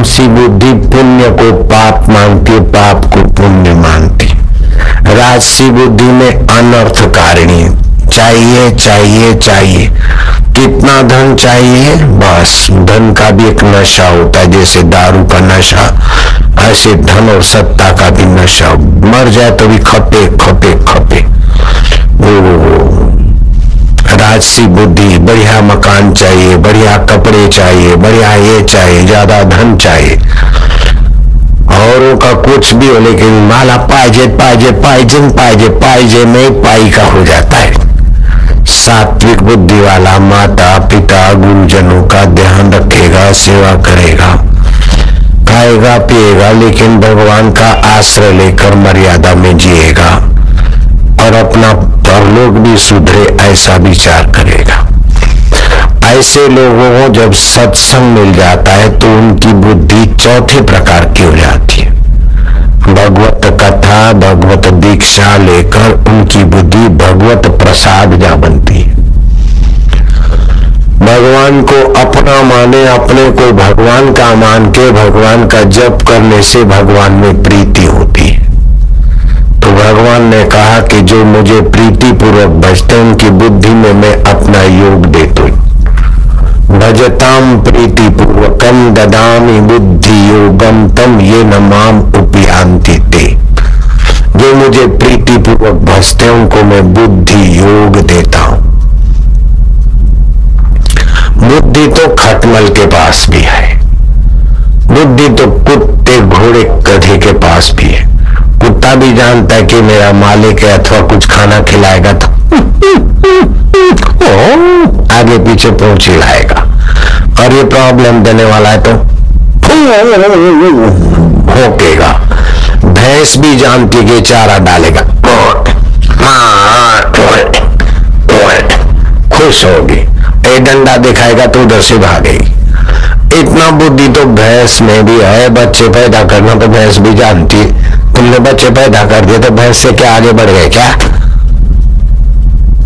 तामसी बुद्धि पुण्य को पाप मानती है, पाप को पुण्य मानती। राजसी बुद्धि में अनर्थकारिणी, चाहिए चाहिए चाहिए, कितना धन चाहिए, बस धन का भी एक नशा होता है, जैसे दारू का नशा, ऐसे धन और सत्ता का भी नशा। मर जाए तो भी खपे खपे खपे। राजसी बुद्धि, बढ़िया मकान चाहिए, बढ़िया कपड़े चाहिए, बढ़िया ये चाहिए, ज्यादा धन चाहिए, औरों का कुछ भी हो लेकिन माला पाइजे पाइजे पाइजे पाइजे पाइजे में पाई का हो जाता है। सात्विक बुद्धि वाला माता पिता गुरुजनों का ध्यान रखेगा, सेवा करेगा, खाएगा पिएगा, लेकिन भगवान का आश्रय लेकर मर्यादा में जिएगा और अपना परलोक भी सुधरे ऐसा विचार करेगा। ऐसे लोगों को जब सत्संग मिल जाता है तो उनकी बुद्धि चौथे प्रकार की हो जाती है। भगवत कथा भगवत दीक्षा लेकर उनकी बुद्धि भगवत प्रसाद जा बनती है। भगवान को अपना माने, अपने को भगवान का मान के भगवान का जप करने से भगवान में प्रीति होती है। तो भगवान ने कहा कि जो मुझे प्रीति पूर्वक भजते उनकी बुद्धि में मैं अपना योग देता हूं। भजताम प्रीति पूर्वकम ददामि बुद्धि योगम तम ये न माम उपयांति ते। जो मुझे प्रीति पूर्वक भजते उनको मैं बुद्धि योग देता हूं। बुद्धि तो खटमल के पास भी है, बुद्धि तो कुत्ते घोड़े गधे के पास भी है। कुत्ता भी जानता है कि मेरा मालिक है अथवा कुछ खाना खिलाएगा तो आगे पीछे पहुंच हिलाएगा, और ये प्रॉब्लम देने वाला है तो भौंकेगा। भैंस भी जानती कि चारा डालेगा, खुश होगी। एक डंडा दिखाएगा तो उधर से भागेगी। इतना बुद्धि तो भैंस में भी है। बच्चे पैदा करना तो भैंस भी जानती है। तुमने बच्चे पैदा कर दिए तो भैंस से क्या आगे बढ़ गए क्या?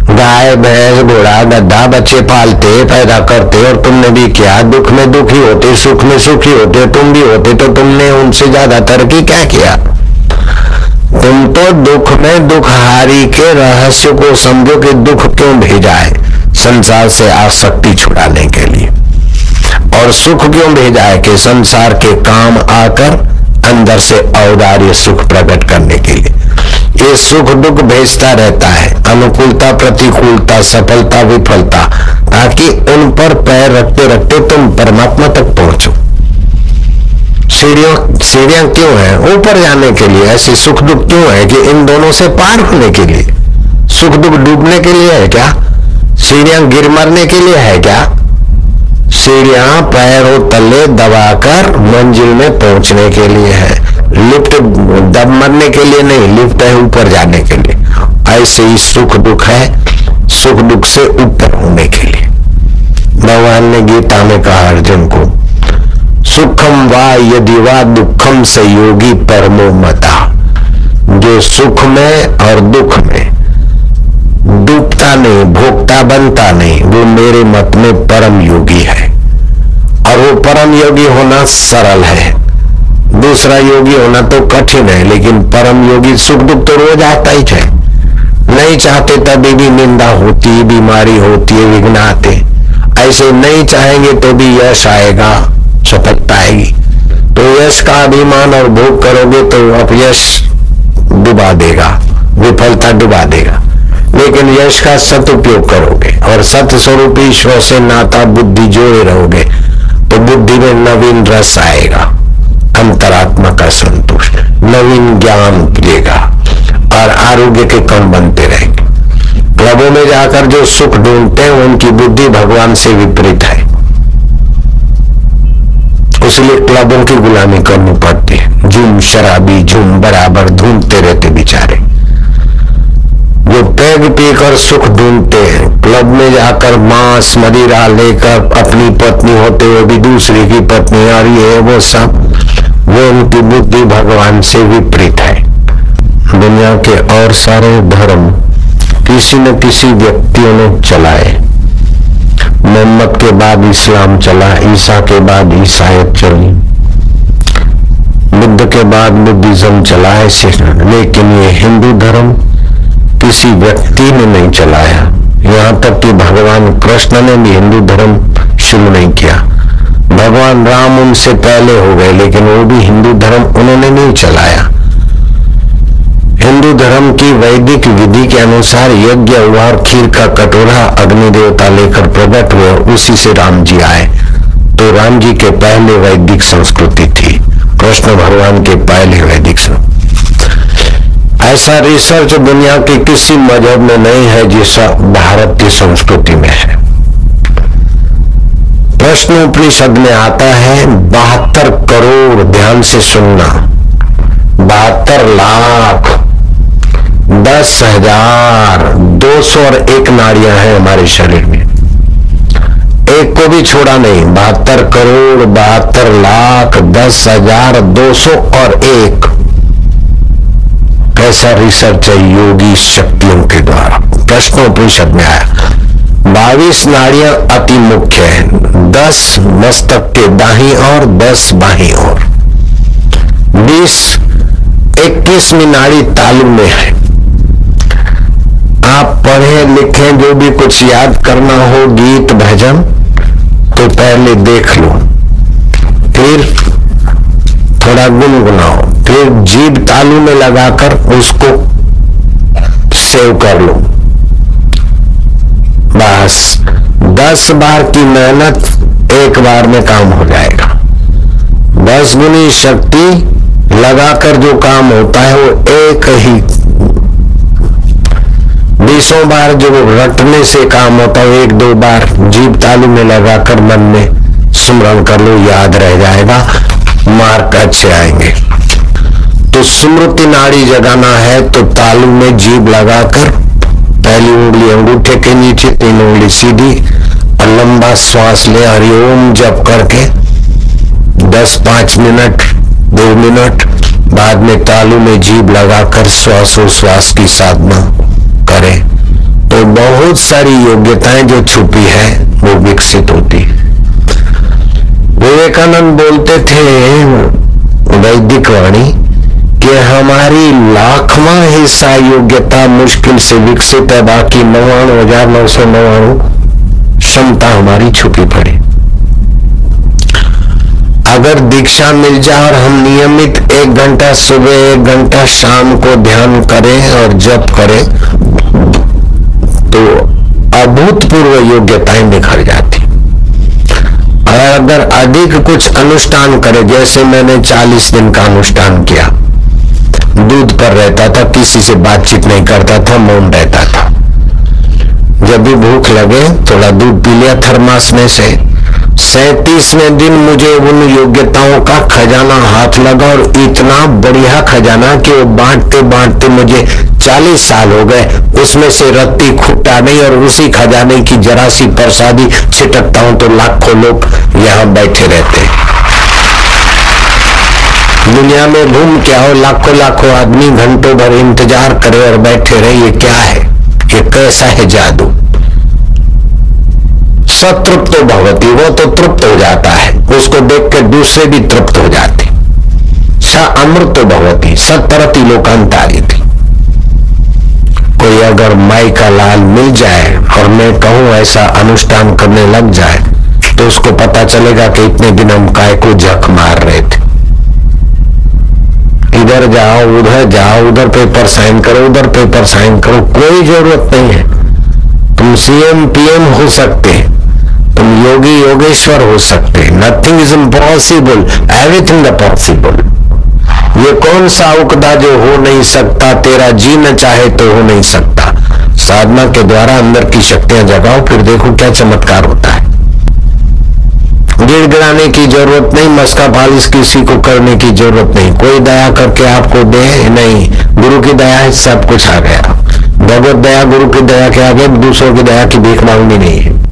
गाय भैंस घोड़ा गधा बच्चे पालते पैदा करते, और तुमने भी क्या दुख में दुखी होते सुख में सुखी होते तुम भी होते, तो तुमने उनसे ज्यादा तरक्की क्या किया? तुम तो दुख में दुखहारी के रहस्य को समझो कि दुख क्यों भेजा है, संसार से आसक्ति छुड़ाने के लिए, और सुख क्यों भेजा है कि संसार के काम आकर अंदर से औदार्य सुख प्रकट करने के लिए। ये सुख दुख भेजता रहता है, अनुकूलता प्रतिकूलता सफलता विफलता, ताकि उन पर पैर रखते रखते तुम परमात्मा तक पहुंचो। सीढ़ियां क्यों है? ऊपर जाने के लिए। ऐसे सुख दुख क्यों है कि इन दोनों से पार होने के लिए। सुख दुख डूबने के लिए है क्या? सीढ़ियां गिर मरने के लिए है क्या? सीढ़ियां पैरों तले दबाकर मंजिल में पहुंचने के लिए है। लिफ्ट दब मरने के लिए नहीं, लिफ्ट है ऊपर जाने के लिए। ऐसे ही सुख दुख है, सुख दुख से ऊपर होने के लिए। भगवान ने गीता में कहा अर्जुन को, सुखम वा यदि वा दुखम से योगी परमो मता। जो सुख में और दुख में डूबता नहीं, भोगता बनता नहीं, वो मेरे मत में परम योगी है। और वो परम योगी होना सरल है, दूसरा योगी होना तो कठिन है। लेकिन परम योगी सुख दुख तो रोज आता ही है। नहीं चाहते तभी भी निंदा होती है, बीमारी होती है, विघ्न आते। ऐसे नहीं चाहेंगे तो भी यश आएगा, सफलता आएगी। तो यश का अभिमान और भोग करोगे तो अपयश डुबा देगा, विफलता डुबा देगा। लेकिन यश का सदुपयोग करोगे और सत्य स्वरूप ईश्वर से नाता बुद्धि जोड़े रहोगे तो बुद्धि में नवीन रस आएगा, अंतरात्मा का संतोष, नवीन ज्ञान मिलेगा और आरोग्य के कण बनते रहेंगे। क्लबों में जाकर जो सुख ढूंढते हैं उनकी बुद्धि भगवान से विपरीत है, इसलिए क्लबों की गुलामी करनी पड़ती है। झूम शराबी झूम बराबर ढूंढते रहते बेचारे। जो पैग पीकर सुख ढूंढते हैं, क्लब में जाकर मांस मदिरा लेकर अपनी पत्नी होते हुए भी दूसरे की पत्नी आ रही है, वो सब वो उनकी बुद्धि भगवान से विपरीत है। दुनिया के और सारे धर्म किसी न किसी व्यक्तियों ने चलाए। मोहम्मद के बाद इस्लाम चला, ईसा के बाद ईसाइत चली, बाद बुद्धिज्म चला है, लेकिन ये हिंदू धर्म किसी व्यक्ति ने नहीं चलाया। यहाँ तक कि भगवान कृष्ण ने भी हिंदू धर्म शुरू नहीं किया। भगवान राम उनसे पहले हो गए, लेकिन वो भी हिंदू धर्म उन्होंने नहीं चलाया। हिंदू धर्म की वैदिक विधि के अनुसार यज्ञ हुआ और खीर का कटोरा अग्नि देवता लेकर प्रकट हुए, उसी से राम जी आए। तो राम जी के पहले वैदिक संस्कृति थी, कृष्ण भगवान के पहले वैदिक संस्कृति। ऐसा रिसर्च दुनिया के किसी मजहब में नहीं है जैसा भारत की संस्कृति में है। प्रश्न उपनिषद में आता है 72 करोड़, ध्यान से सुनना, 72 लाख 10,201 नाड़ियां हैं हमारे शरीर में, एक को भी छोड़ा नहीं। 72 करोड़ 72 लाख 10,201। कैसा रिसर्च है योगी शक्तियों के द्वारा। प्रश्नोपनिषद में आया 22 नाड़ियां अति मुख्य हैं, 10 मस्तक के दाहिनी और 10 बाहीं ओर, 21वीं नाड़ी तालु में है। आप पढ़े लिखे जो भी कुछ याद करना हो, गीत भजन, तो पहले देख लो, फिर थोड़ा गुनगुनाओ, फिर जीभ तालू में लगाकर उसको सेव कर लो। बस 10 बार की मेहनत एक बार में काम हो जाएगा। 10 गुनी शक्ति लगाकर जो काम होता है वो एक ही 20 बार जो रटने से काम होता है, 1-2 बार जीभ तालू में लगाकर मन में सुमरण कर लो, याद रह जाएगा, मार्क अच्छे आएंगे। तो स्मृति नाड़ी जगाना है तो तालू में जीभ लगाकर पहली उंगली अंगूठे के नीचे, 3 उंगली सीधी, और लंबा श्वास ले, हरिओम जप करके 10-5 मिनट 2 मिनट बाद में तालू में जीभ लगाकर श्वासोश्वास की साधना करें तो बहुत सारी योग्यताएं जो छुपी है वो विकसित होती है। विवेकानंद बोलते थे वैदिक वाणी कि हमारी 1,00,000वां हिस्सा योग्यता मुश्किल से विकसित है, बाकी 99,999 क्षमता हमारी छुपी पड़ी। अगर दीक्षा मिल जाए और हम नियमित 1 घंटा सुबह 1 घंटा शाम को ध्यान करें और जप करें तो अभूतपूर्व योग्यताएं निखर जाती। और अगर अधिक कुछ अनुष्ठान करें, जैसे मैंने 40 दिन का अनुष्ठान किया, दूध पर रहता था, किसी से बातचीत नहीं करता था, मौन रहता था। जब भी भूख लगे थोड़ा दूध पी लिया थर्मास में से। 37वें दिन मुझे उन योग्यताओं का खजाना हाथ लगा, और इतना बढ़िया खजाना कि वो बांटते बांटते मुझे 40 साल हो गए, उसमें से रत्ती खुट्टा नहीं, और उसी खजाने की जरा सी प्रसादी छिटकता हूं तो लाखों लोग यहां बैठे रहते हैं। दुनिया में घूम क्या हो, लाखों लाखों आदमी घंटों भर इंतजार करे और बैठे रहे, ये क्या है, ये कैसा है जादू। सतृप्तो भवति, वो तो तृप्त हो जाता है, उसको देख के दूसरे भी तृप्त हो जाते। स अमृतो भवति सतरति लोकांतारिति। कोई अगर माई का लाल मिल जाए और मैं कहूं ऐसा अनुष्ठान करने लग जाए तो उसको पता चलेगा कि इतने दिन हम काय को झक मार रहे थे। इधर जाओ उधर पेपर साइन करो, उधर पेपर साइन करो, कोई जरूरत नहीं है। तुम CM PM हो सकते हैं, तुम योगी योगेश्वर हो सकते हैं। Nothing is impossible, everything the possible. ये कौन सा उकदा जो हो नहीं सकता, तेरा जी न चाहे तो हो नहीं सकता। साधना के द्वारा अंदर की शक्तियां जगाओ, फिर देखो क्या चमत्कार होता है। गिड़गिड़ाने की जरूरत नहीं, मस्का पालिश किसी को करने की जरूरत नहीं, कोई दया करके आपको दे नहीं, गुरु की दया है सब कुछ आ गया। भगवत दया गुरु की दया के आगे दूसरों की दया की भीख मांगनी नहीं है।